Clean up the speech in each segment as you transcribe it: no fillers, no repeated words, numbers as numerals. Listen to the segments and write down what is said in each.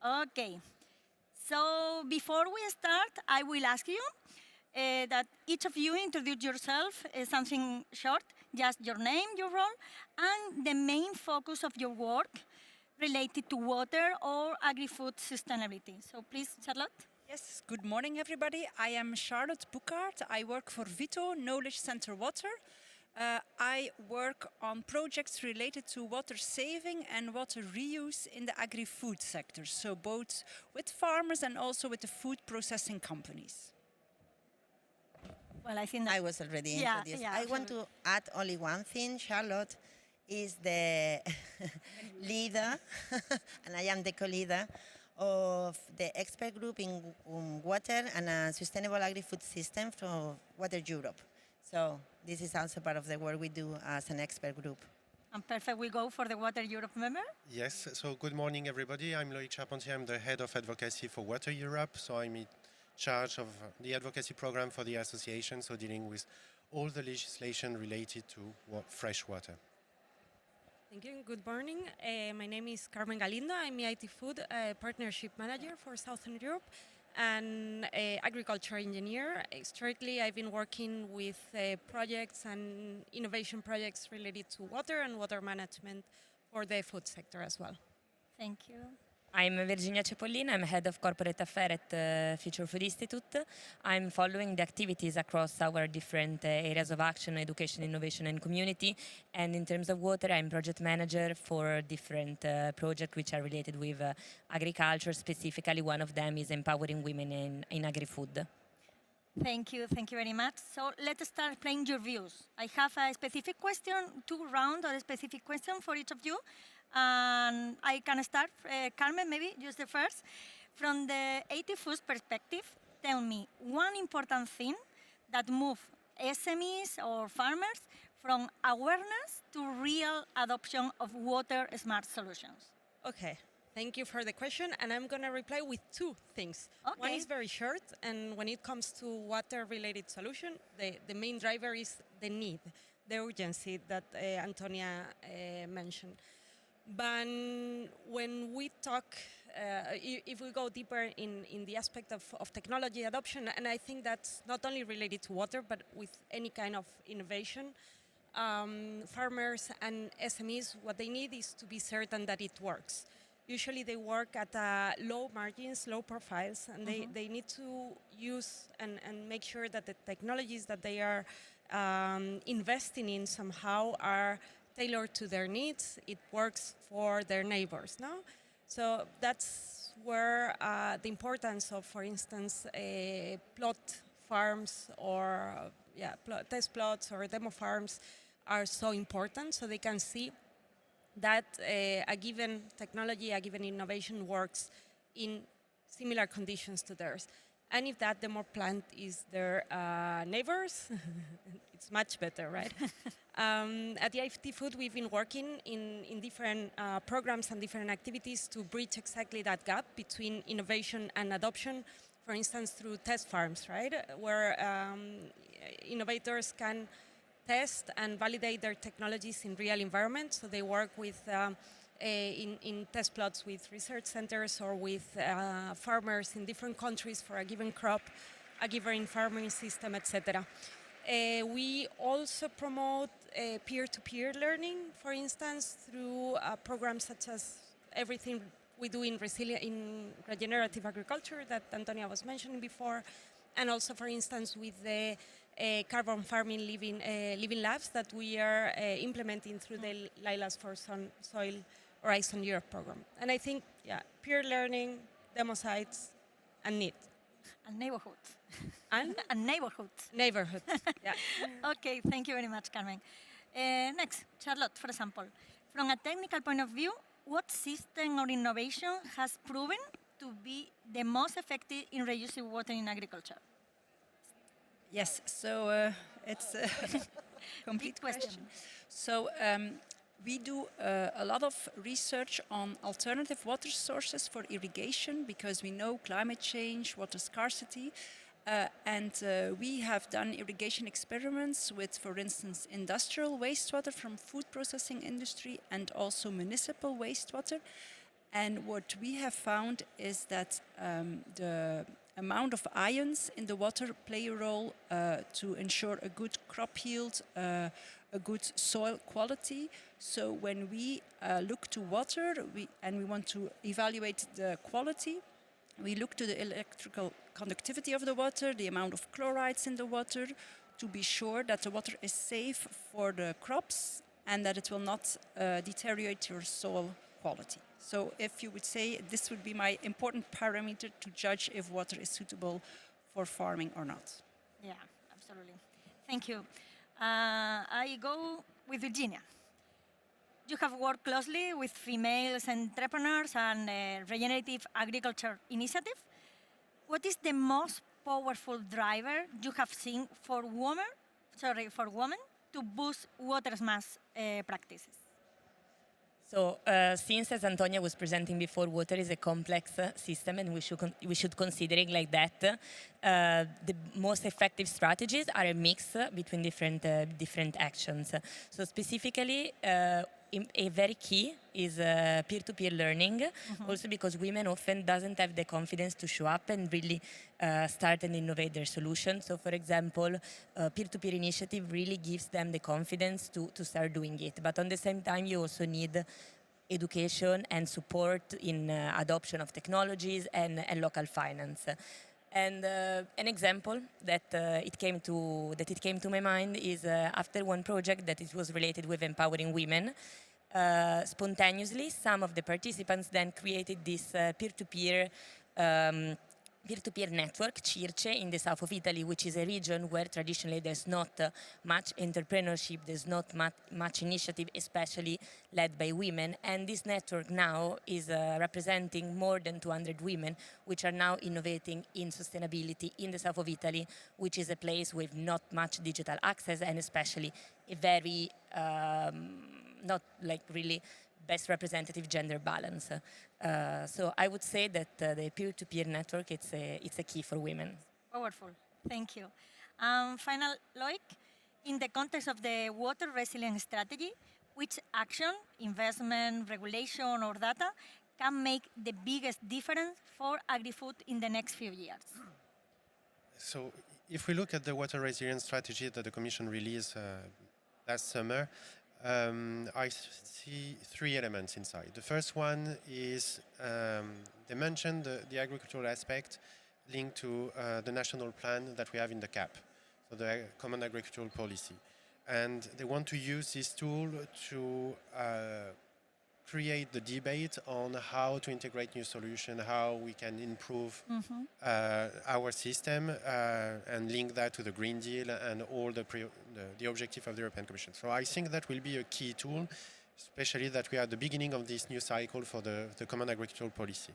Okay. So before we start, I will ask you that each of you introduce yourself, something short, just your name, your role, and the main focus of your work related to water or agri-food sustainability. So please, Charlotte. Yes, good morning everybody. I am Charlotte Boeckaert. I work for VITO, Knowledge Center Water. I work on projects related to water saving and water reuse in the agri-food sector. So both with farmers and also with the food processing companies. Well, I think that I was already introduced. I want to add only one thing. Charlotte is the leader, and I am the co-leader of the expert group in water and sustainable agri-food system from Water Europe. So this is also part of the work we do as an expert group. And perfect, we go for the Water Europe member. Yes, so good morning everybody. I'm Loïc Charpentier. I'm the head of advocacy for Water Europe. So I'm in charge of the advocacy program for the association, so dealing with all the legislation related to fresh water. Thank you. Good morning. My name is Carmen Galindo. I'm EIT Food Partnership Manager for Southern Europe and agriculture engineer. Historically, I've been working with projects and innovation projects related to water and water management for the food sector as well. Thank you. I'm Virginia Cepollina. I'm head of corporate affairs at Future Food Institute. I'm following the activities across our different areas of action, education, innovation, and community. And in terms of water, I'm project manager for different projects which are related with agriculture. Specifically, one of them is empowering women in agri-food. Thank you very much. So let's start playing your views. I have a specific question, 2 rounds of a specific question for each of you. And I can start, Carmen, maybe just the first. From the EIT Food perspective, tell me one important thing that moves SMEs or farmers from awareness to real adoption of water smart solutions. Okay. Thank you for the question, and I'm going to reply with 2 things. Okay. One is very short, and when it comes to water-related solution, the main driver is the need, the urgency that Antonia mentioned. But when we talk, if we go deeper in the aspect of technology adoption, and I think that's not only related to water, but with any kind of innovation, farmers and SMEs, what they need is to be certain that it works. Usually they work at low margins, low profiles, and they need to use and make sure that the technologies that they are investing in somehow are tailored to their needs. It works for their neighbors, no? So that's where the importance of, for instance, plot farms or test plots or demo farms are so important, so they can see that a given technology, a given innovation works in similar conditions to theirs. And if that demo plant is their neighbors, it's much better, right? At the EIT Food, we've been working in different programs and different activities to bridge exactly that gap between innovation and adoption, for instance, through test farms, right? Where innovators can test and validate their technologies in real environments. So they work with in test plots with research centers or with farmers in different countries for a given crop, a given farming system, etc. We also promote peer-to-peer learning, for instance, through programs such as everything we do in regenerative agriculture that Antonia was mentioning before, and also, for instance, with the carbon farming living labs that we are implementing through the Lilas for Soil Horizon Europe program. And I think, peer learning, demo sites, and need. And neighborhood. And? And neighborhood. Neighborhood, yeah. Okay, thank you very much, Carmen. Next, Charlotte, for example. From a technical point of view, what system or innovation has proven to be the most effective in reusing water in agriculture? Yes, so it's a complete question. So we do a lot of research on alternative water sources for irrigation because we know climate change, water scarcity, and we have done irrigation experiments with, for instance, industrial wastewater from food processing industry and also municipal wastewater. And what we have found is that the amount of ions in the water play a role to ensure a good crop yield, a good soil quality. So when we look to water and we want to evaluate the quality, we look to the electrical conductivity of the water, the amount of chlorides in the water, to be sure that the water is safe for the crops and that it will not deteriorate your soil quality. So if you would say this would be my important parameter to judge if water is suitable for farming or not. Yeah, absolutely. Thank you. I go with Virginia. You have worked closely with female entrepreneurs and regenerative agriculture initiative. What is the most powerful driver you have seen for women to boost water smart practices? So, since as Antonia was presenting before, water is a complex system, and we should consider it like that. The most effective strategies are a mix between different actions. So, specifically, a very key is peer-to-peer learning. Also because women often doesn't have the confidence to show up and really start and innovate their solution. So, for example, peer-to-peer initiative really gives them the confidence to start doing it. But on the same time, you also need education and support in adoption of technologies and local finance. And an example that it came to my mind is after one project that it was related with empowering women. Spontaneously, some of the participants then created this peer-to-peer network, Circe, in the south of Italy, which is a region where traditionally there's not much entrepreneurship, there's not much initiative, especially led by women. And this network now is representing more than 200 women, which are now innovating in sustainability in the south of Italy, which is a place with not much digital access and especially a very, not like really best representative gender balance. So I would say that the peer-to-peer network, it's a key for women. Powerful, thank you. Final, Loïc, in the context of the water resilience strategy, which action, investment, regulation, or data can make the biggest difference for agri-food in the next few years? So if we look at the water resilience strategy that the Commission released last summer, I see three elements inside. The first one is they mentioned the agricultural aspect linked to the national plan that we have in the CAP, so the Common Agricultural Policy. And they want to use this tool to create the debate on how to integrate new solutions, how we can improve our system and link that to the Green Deal and all the objective of the European Commission. So I think that will be a key tool, especially that we are at the beginning of this new cycle for the Common Agricultural Policy.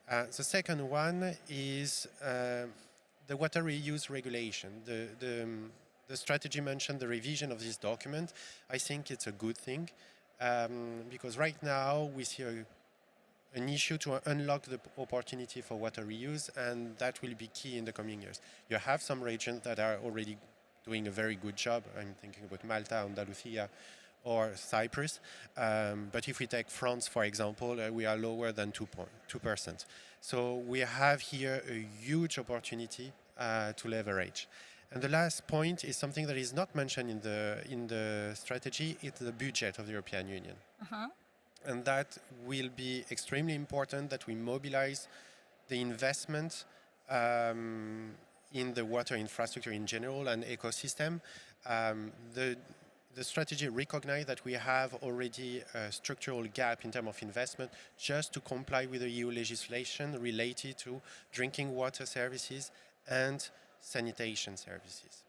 The second one is the water reuse regulation. The strategy mentioned the revision of this document. I think it's a good thing. Because right now we see an issue to unlock the opportunity for water reuse, and that will be key in the coming years. You have some regions that are already doing a very good job. I'm thinking about Malta, Andalusia, or Cyprus. But if we take France, for example, we are lower than 2%. So we have here a huge opportunity to leverage. And the last point is something that is not mentioned in the strategy. It's the budget of the European Union. And that will be extremely important that we mobilize the investment in the water infrastructure in general and ecosystem. The strategy recognizes that we have already a structural gap in terms of investment just to comply with the EU legislation related to drinking water services and sanitation services.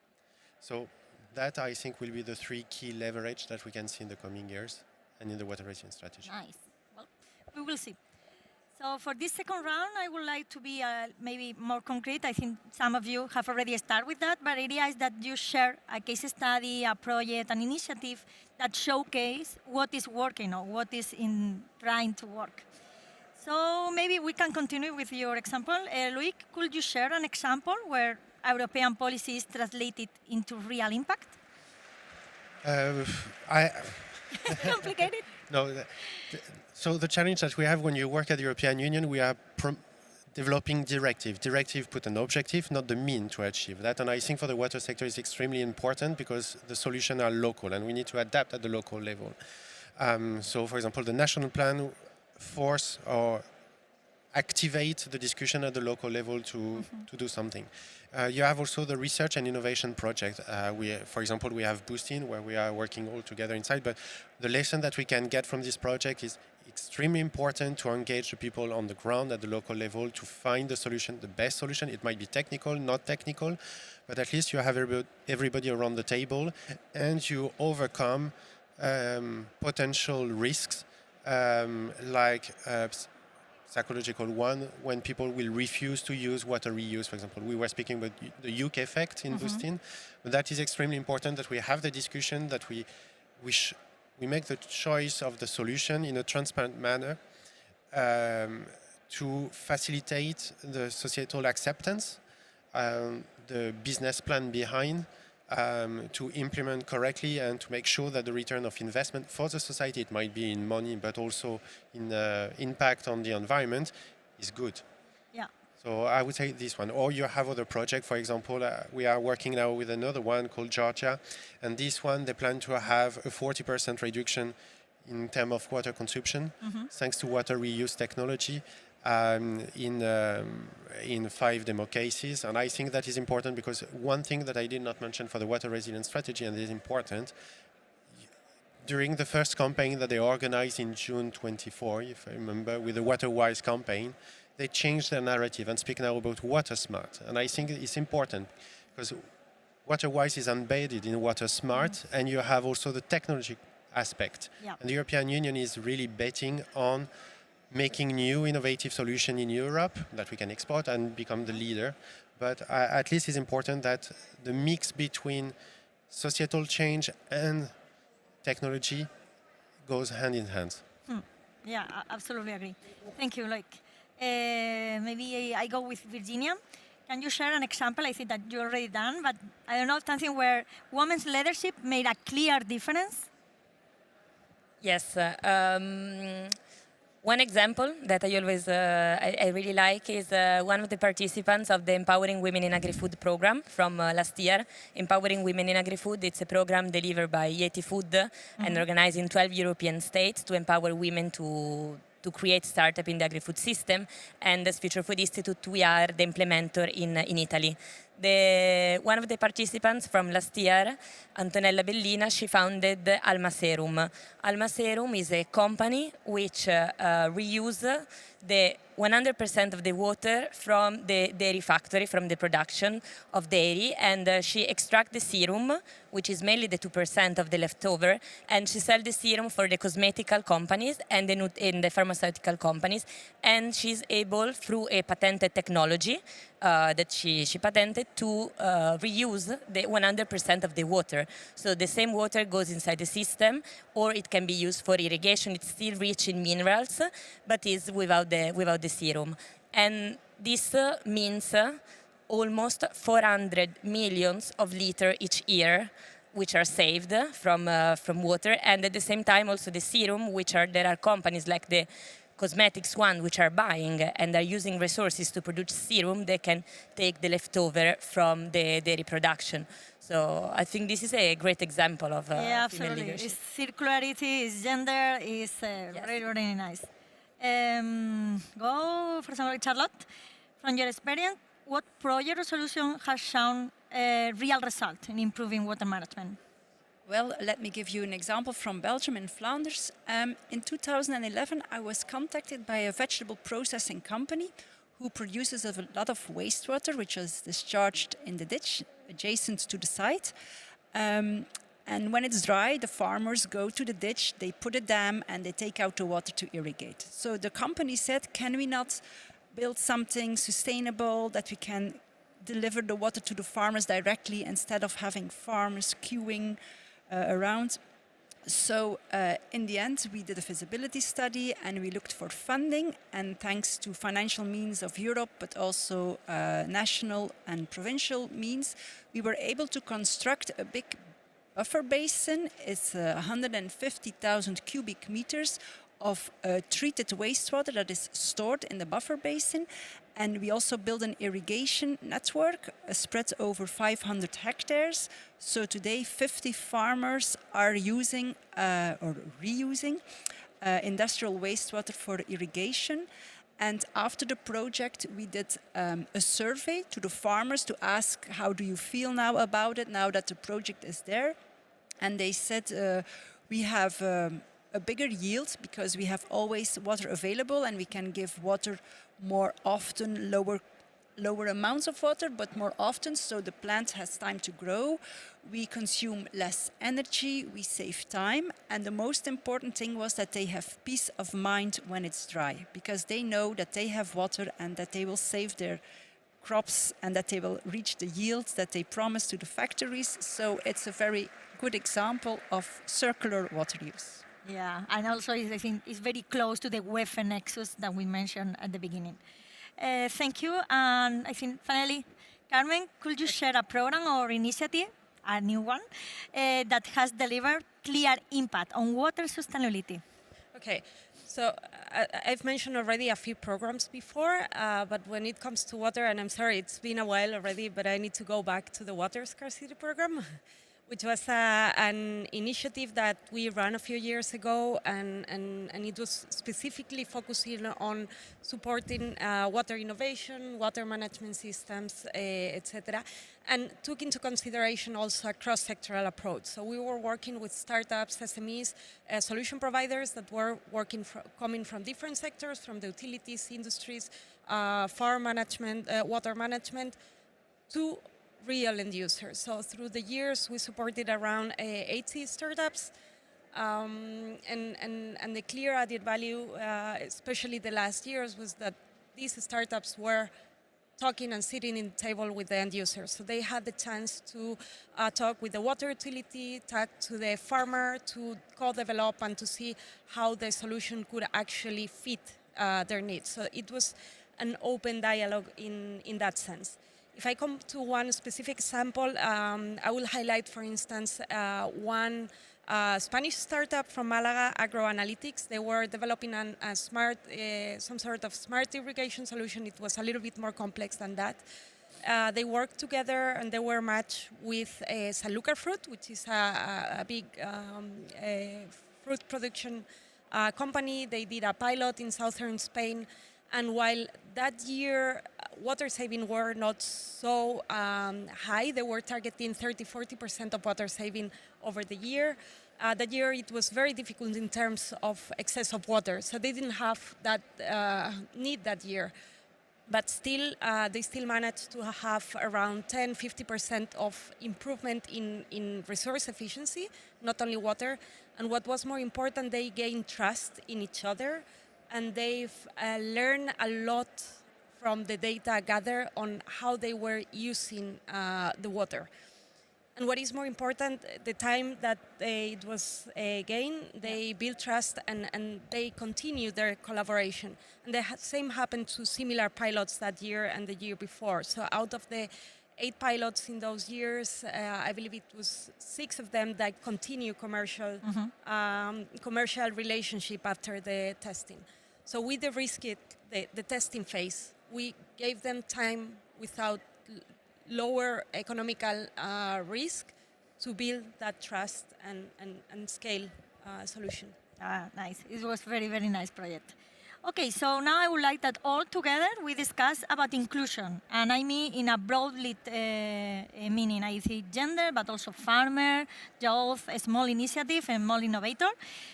So that, I think, will be the three key leverage that we can see in the coming years and in the water resilience strategy. Nice. Well, we will see. So for this second round, I would like to be maybe more concrete. I think some of you have already started with that, but the idea is that you share a case study, a project, an initiative that showcase what is working or what is trying to work. So maybe we can continue with your example. Loïc, could you share an example where European policy is translated into real impact? Complicated? No, so the challenge that we have when you work at the European Union, we are developing directive. Directive put an objective, not the mean to achieve that. And I think for the water sector is extremely important because the solutions are local and we need to adapt at the local level. So for example, the national plan force or activate the discussion at the local level to do something. You have also the research and innovation project. For example, we have Boostin, where we are working all together inside, but the lesson that we can get from this project is extremely important to engage the people on the ground at the local level to find the solution, the best solution. It might be technical, not technical, but at least you have everybody around the table and you overcome potential risks like psychological one, when people will refuse to use water reuse, for example. We were speaking about the Uke effect in Boostin, but that is extremely important that we have the discussion, that we make the choice of the solution in a transparent manner to facilitate the societal acceptance, the business plan behind, to implement correctly and to make sure that the return of investment for the society, it might be in money, but also in impact on the environment, is good. Yeah. So I would say this one. Or you have other projects, for example, we are working now with another one called Georgia, and this one, they plan to have a 40% reduction in terms of water consumption, thanks to water reuse technology. In 5 demo cases, and I think that is important because one thing that I did not mention for the water resilience strategy, and it is important, during the first campaign that they organized in June 24, if I remember, with the WaterWise campaign, they changed their narrative and speak now about water smart, and I think it's important because WaterWise is embedded in water smart, and you have also the technology aspect, and the European Union is really betting on making new innovative solutions in Europe that we can export and become the leader. But at least it's important that the mix between societal change and technology goes hand in hand. Yeah, I absolutely agree. Thank you, Loïc. Maybe I go with Virginia. Can you share an example? I think that you already done, but I don't know, something where women's leadership made a clear difference? Yes. One example that I always I really like is one of the participants of the Empowering Women in Agri-Food program from last year. Empowering Women in Agri-Food, it's a program delivered by EIT Food and organized in 12 European states to empower women to create startup in the agri-food system. And as Future Food Institute, we are the implementer in Italy. One of the participants from last year, Antonia Lorenzo, she founded Alma Serum. Alma Serum is a company which reuse the 100% of the water from the dairy factory, from the production of dairy, and she extracts the serum, which is mainly the 2% of the leftover, and she sells the serum for the cosmetical companies and the pharmaceutical companies, and she's able, through a patented technology that she patented, to reuse the 100% of the water. So the same water goes inside the system, or it can be used for irrigation. It's still rich in minerals, but is without the serum. And this means almost 400 million of liters each year, which are saved from water. And at the same time, also the serum, there are companies like the cosmetics one, which are buying and are using resources to produce serum, they can take the leftover from the dairy production. So I think this is a great example of female leadership. It's circularity, it's gender, it's really, really nice. Go, for example, Charlotte, from your experience, what project or solution has shown a real result in improving water management? Well, let me give you an example from Belgium in Flanders. In 2011, I was contacted by a vegetable processing company who produces a lot of wastewater, which is discharged in the ditch adjacent to the site. And when it's dry, the farmers go to the ditch, they put a dam, and they take out the water to irrigate. So the company said, can we not build something sustainable that we can deliver the water to the farmers directly instead of having farmers queuing around? So in the end, we did a feasibility study and we looked for funding, and thanks to financial means of Europe, but also national and provincial means, we were able to construct a big buffer basin is 150,000 cubic meters of treated wastewater that is stored in the buffer basin. And we also build an irrigation network spread over 500 hectares. So today 50 farmers are using or reusing industrial wastewater for irrigation. And after the project, we did a survey to the farmers to ask, how do you feel now about it, now that the project is there? And they said, we have a bigger yield because we have always water available and we can give water more often, lower amounts of water, but more often, so the plant has time to grow. We consume less energy, we save time, and the most important thing was that they have peace of mind when it's dry, because they know that they have water and that they will save their crops and that they will reach the yields that they promised to the factories. So it's a very good example of circular water use. Yeah, and also I think it's very close to the WEF nexus that we mentioned at the beginning. Thank you, and I think finally, Carmen, could you share a program or initiative, a new one, that has delivered clear impact on water sustainability? Okay, so I've mentioned already a few programs before, but when it comes to water, and I'm sorry, it's been a while already, but I need to go back to the water scarcity program, which was an initiative that we ran a few years ago, and it was specifically focusing on supporting water innovation, water management systems, etc., and took into consideration also a cross-sectoral approach. So we were working with startups, SMEs, solution providers that were coming from different sectors, from the utilities, industries, farm management, water management, to real end users. So through the years, we supported around 80 startups, and the clear added value, especially the last years, was that these startups were talking and sitting in the table with the end users. So they had the chance to talk with the water utility, talk to the farmer, to co-develop and to see how the solution could actually fit their needs. So it was an open dialogue in that sense. If I come to one specific example, I will highlight, for instance, one Spanish startup from Malaga, Agroanalytics. They were developing a smart, some sort of smart irrigation solution. It was a little bit more complex than that. They worked together and they were matched with Sanlúcar fruit, which is a big fruit production company. They did a pilot in southern Spain. And while that year water saving were not so high, they were targeting 30-40% of water saving over the year. That year it was very difficult in terms of excess of water, so they didn't have that need that year. But still, they still managed to have around 10-50% of improvement in resource efficiency, not only water. And what was more important, they gained trust in each other. And they've learned a lot from the data gathered on how they were using the water. And what is more important, the time that it was gained, they built trust and they continued their collaboration. And the same happened to similar pilots that year and the year before. So out of the 8 pilots in those years, I believe it was 6 of them that continue commercial relationship after the testing. So we de-risked the testing phase. We gave them time without lower economical risk to build that trust and scale solution. Nice. It was very, very nice project. Okay, so now I would like that all together we discuss about inclusion. And I mean in a broadly meaning. I see gender, but also farmer, youth, a small initiative, and small innovator.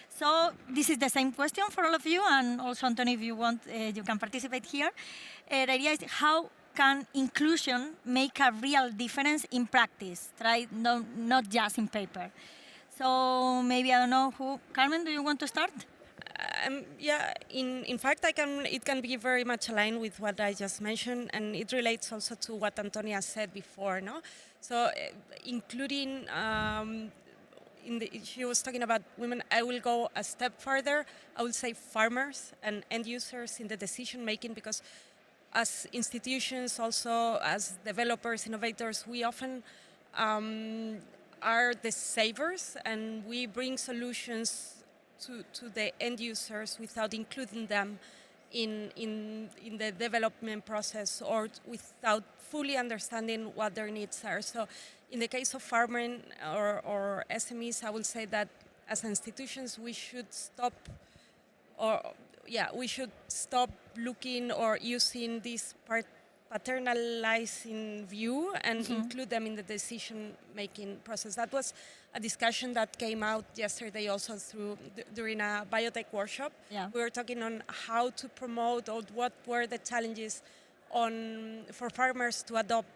So this is the same question for all of you, and also, Antonia, if you want, you can participate here. The idea is how can inclusion make a real difference in practice, right? No, not just in paper. So maybe, I don't know who. Carmen, do you want to start? Yeah, in fact, it can be very much aligned with what I just mentioned, and it relates also to what Antonia said before, no? So including, she was talking about women, I will go a step further. I will say farmers and end users in the decision making, because as institutions, also as developers, innovators, we often are the savers, and we bring solutions to the end users without including them in the development process or without fully understanding what their needs are. So in the case of farming or SMEs, I will say that as institutions we should stop looking or using this paternalizing view and include them in the decision-making process. That was a discussion that came out yesterday also during a biotech workshop. Yeah. We were talking on how to promote or what were the challenges for farmers to adopt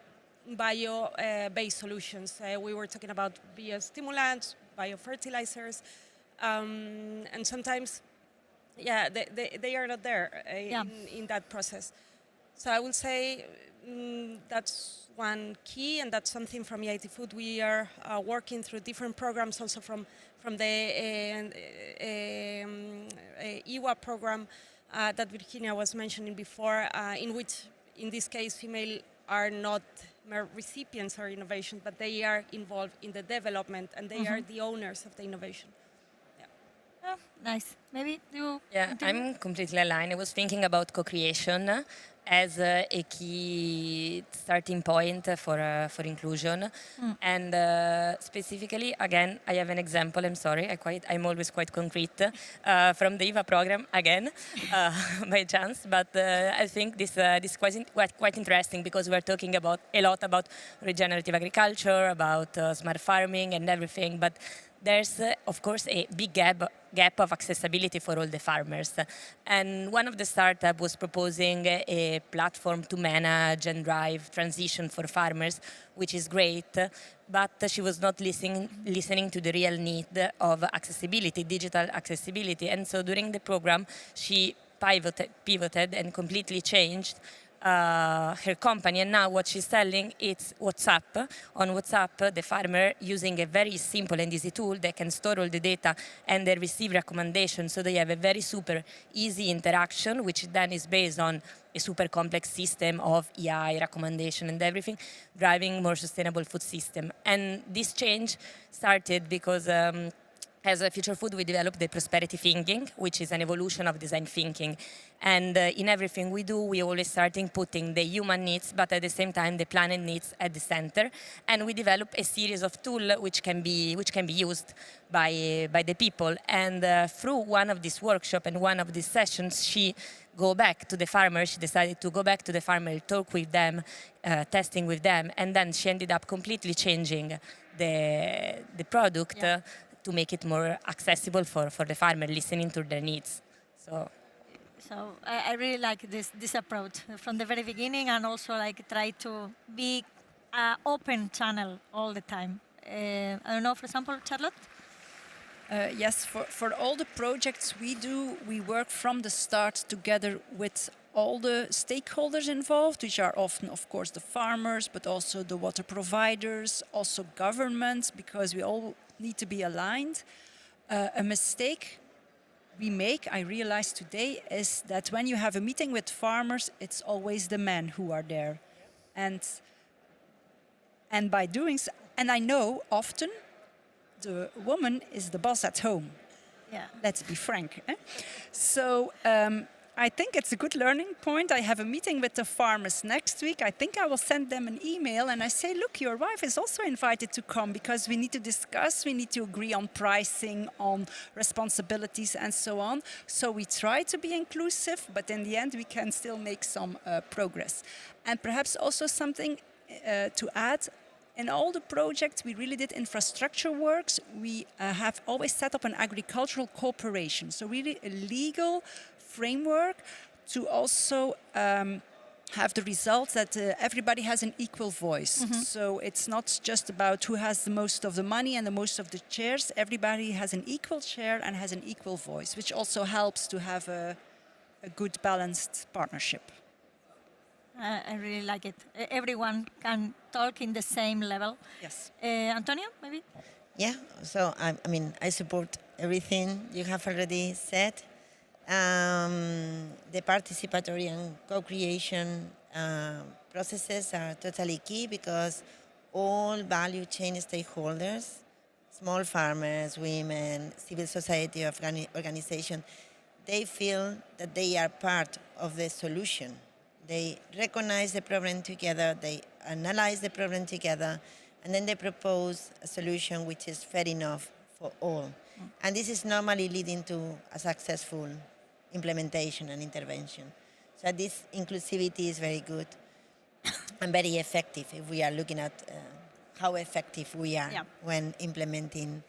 bio-based solutions. We were talking about biostimulants, biofertilizers, and sometimes they are not there in that process. So I would say that's one key, and that's something from EIT Food. We are working through different programs also from the EWA program that Virginia was mentioning before, in which, in this case, female are not mere recipients of innovation, but they are involved in the development, and they are the owners of the innovation. Oh, nice. Maybe you... Yeah, continue? I'm completely aligned. I was thinking about co-creation as a key starting point for inclusion. And specifically, again, I have an example. I'm sorry, I'm always quite concrete from the EVA program again, by chance. But I think this is quite interesting because we're talking a lot about regenerative agriculture, about smart farming and everything. But there's, of course, a big gap of accessibility for all the farmers. And one of the startups was proposing a platform to manage and drive transition for farmers, which is great, but she was not listening to the real need of accessibility, digital accessibility. And so during the program, she pivoted and completely changed her company, and now what she's selling is WhatsApp. On WhatsApp, the farmer using a very simple and easy tool, they can store all the data and they receive recommendations. So they have a very super easy interaction, which then is based on a super complex system of EI, recommendation and everything, driving more sustainable food system. And this change started because as a Future Food, we developed the prosperity thinking, which is an evolution of design thinking. And in everything we do, we always starting putting the human needs, but at the same time, the planet needs at the center. And we develop a series of tools which can be used by the people. And through one of these workshops and one of these sessions, she go back to the farmer. She decided to go back to the farmer, talk with them, testing with them, and then she ended up completely changing the product. Yeah. To make it more accessible for the farmer, listening to their needs. So I really like this approach from the very beginning, and also like try to be an open channel all the time. I don't know, for example, Charlotte? Yes, for all the projects we do, we work from the start together with all the stakeholders involved, which are often, of course, the farmers, but also the water providers, also governments, because we all need to be aligned. A mistake we make, I realized today, is that when you have a meeting with farmers, it's always the men who are there. And by doing so, and I know often the woman is the boss at home. Yeah. Let's be frank. So I think it's a good learning point. I have a meeting with the farmers next week. I think I will send them an email and I say, look, your wife is also invited to come because we need to discuss, we need to agree on pricing, on responsibilities and so on. So we try to be inclusive, but in the end we can still make some progress. And perhaps also something to add, in all the projects we really did infrastructure works, we have always set up an agricultural cooperation. So really a legal framework to also have the result that everybody has an equal voice. Mm-hmm. So it's not just about who has the most of the money and the most of the chairs. Everybody has an equal share and has an equal voice, which also helps to have a good balanced partnership. I really like it. Everyone can talk in the same level. Yes. Antonia, maybe? Yeah, so I mean, I support everything you have already said. The participatory and co-creation processes are totally key because all value chain stakeholders, small farmers, women, civil society organization, they feel that they are part of the solution. They recognize the problem together, they analyze the problem together, and then they propose a solution which is fair enough for all. And this is normally leading to a successful implementation and intervention. So this inclusivity is very good and very effective if we are looking at how effective we are when implementing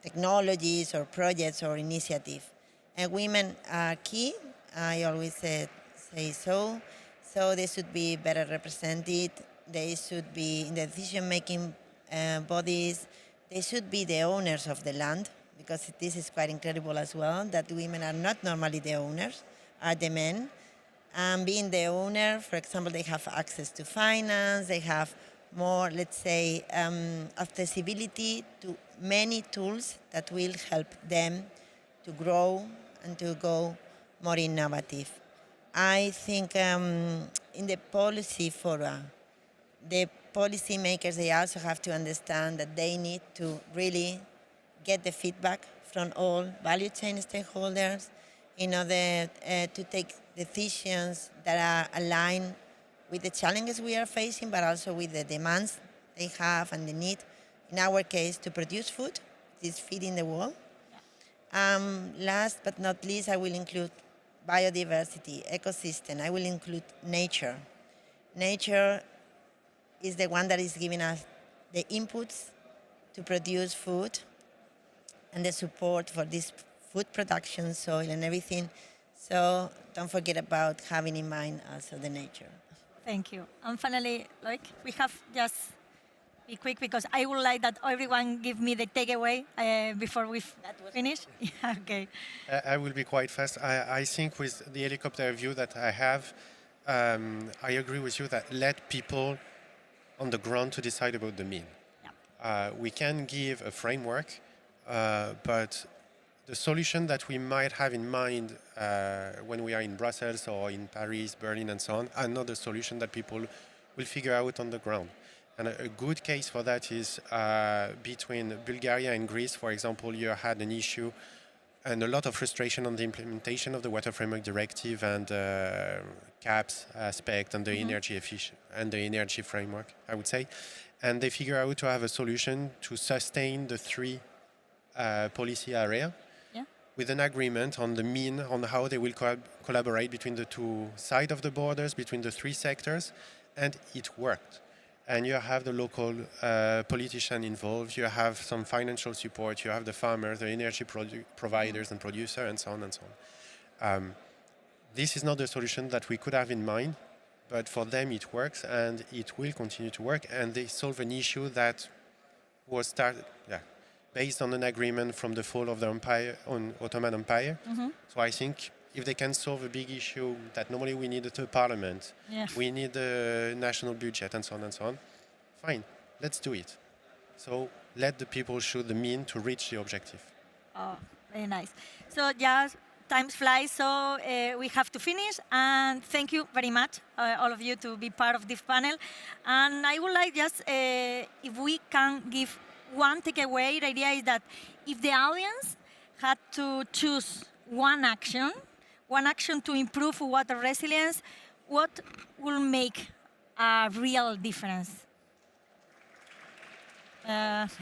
technologies or projects or initiatives. And women are key, I always say so. So they should be better represented, they should be in the decision-making bodies, they should be the owners of the land, because this is quite incredible as well, that women are not normally the owners, are the men. And being the owner, for example, they have access to finance, they have more, let's say, accessibility to many tools that will help them to grow and to go more innovative. I think in the policy fora, the policymakers, they also have to understand that they need to really get the feedback from all value chain stakeholders in order to take decisions that are aligned with the challenges we are facing, but also with the demands they have and the need, in our case, to produce food, this feeding the world. Last but not least, I will include biodiversity, ecosystem. I will include nature. Nature is the one that is giving us the inputs to produce food and the support for this food production, soil and everything. So don't forget about having in mind also the nature. Thank you. And finally, Loïc, we have just be quick because I would like that everyone give me the takeaway before we finish. Yeah, okay. I will be quite fast. I think with the helicopter view that I have, I agree with you that let people on the ground to decide about the mean. Yeah. We can give a framework, but the solution that we might have in mind when we are in Brussels or in Paris, Berlin and so on are not the solution that people will figure out on the ground. And a good case for that is between Bulgaria and Greece, for example, you had an issue and a lot of frustration on the implementation of the Water Framework Directive and CAPS aspect and the energy efficient and the energy framework, I would say. And they figure out to have a solution to sustain the three policy area with an agreement on the mean, on how they will collaborate between the two sides of the borders, between the three sectors, and it worked. And you have the local politician involved, you have some financial support, you have the farmers, the energy providers and producers, and so on and so on. This is not the solution that we could have in mind, but for them it works and it will continue to work, and they solve an issue that was started based on an agreement from the fall of the Ottoman Empire. So I think if they can solve a big issue that normally we need a parliament, we need a national budget and so on, fine, let's do it. So let the people show the mean to reach the objective. Oh, very nice. So just time flies, so we have to finish. And thank you very much, all of you, to be part of this panel. And I would like just, if we can give one takeaway, the idea is that if the audience had to choose one action to improve water resilience, what will make a real difference?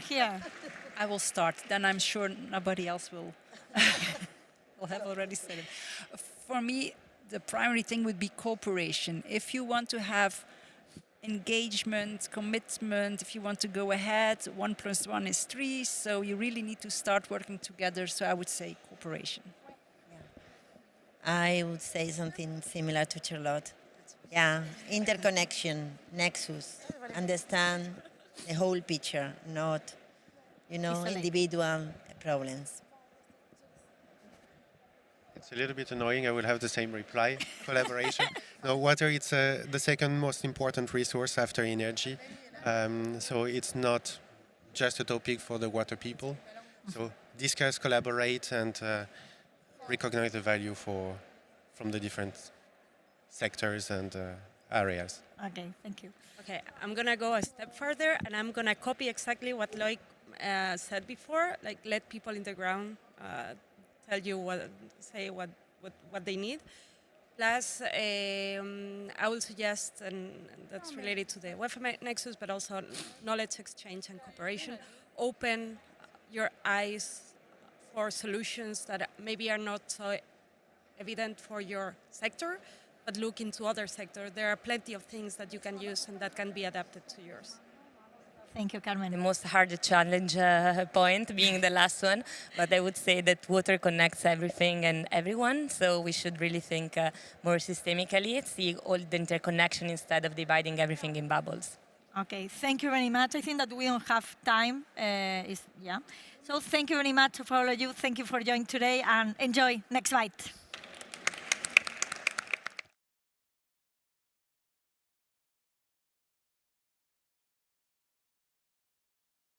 Here. I will start, then I'm sure nobody else will, will have already said it. For me, the primary thing would be cooperation. If you want to have engagement, commitment, if you want to go ahead, 1 + 1 is 3, so you really need to start working together, so I would say cooperation. I would say something similar to Charlotte. Yeah, interconnection, nexus, understand the whole picture, not, individual problems. It's a little bit annoying. I will have the same reply. Collaboration. No, water, it's the second most important resource after energy. So it's not just a topic for the water people. So discuss, collaborate, and recognize the value from the different sectors and areas. Okay, thank you. Okay, I'm gonna go a step further, and I'm gonna copy exactly what Loïc said before. Like, let people in the ground tell you what they need. Plus, I will suggest, and that's related to the WEFA Nexus, but also knowledge exchange and cooperation. Open your eyes for solutions that maybe are not so evident for your sector, but look into other sectors. There are plenty of things that you can use and that can be adapted to yours. Thank you, Carmen. The most hard challenge point being the last one, but I would say that water connects everything and everyone, so we should really think more systemically, see all the interconnection instead of dividing everything in bubbles. Okay, thank you very much. I think that we don't have time. So thank you very much for all of you. Thank you for joining today, and enjoy. Next bite.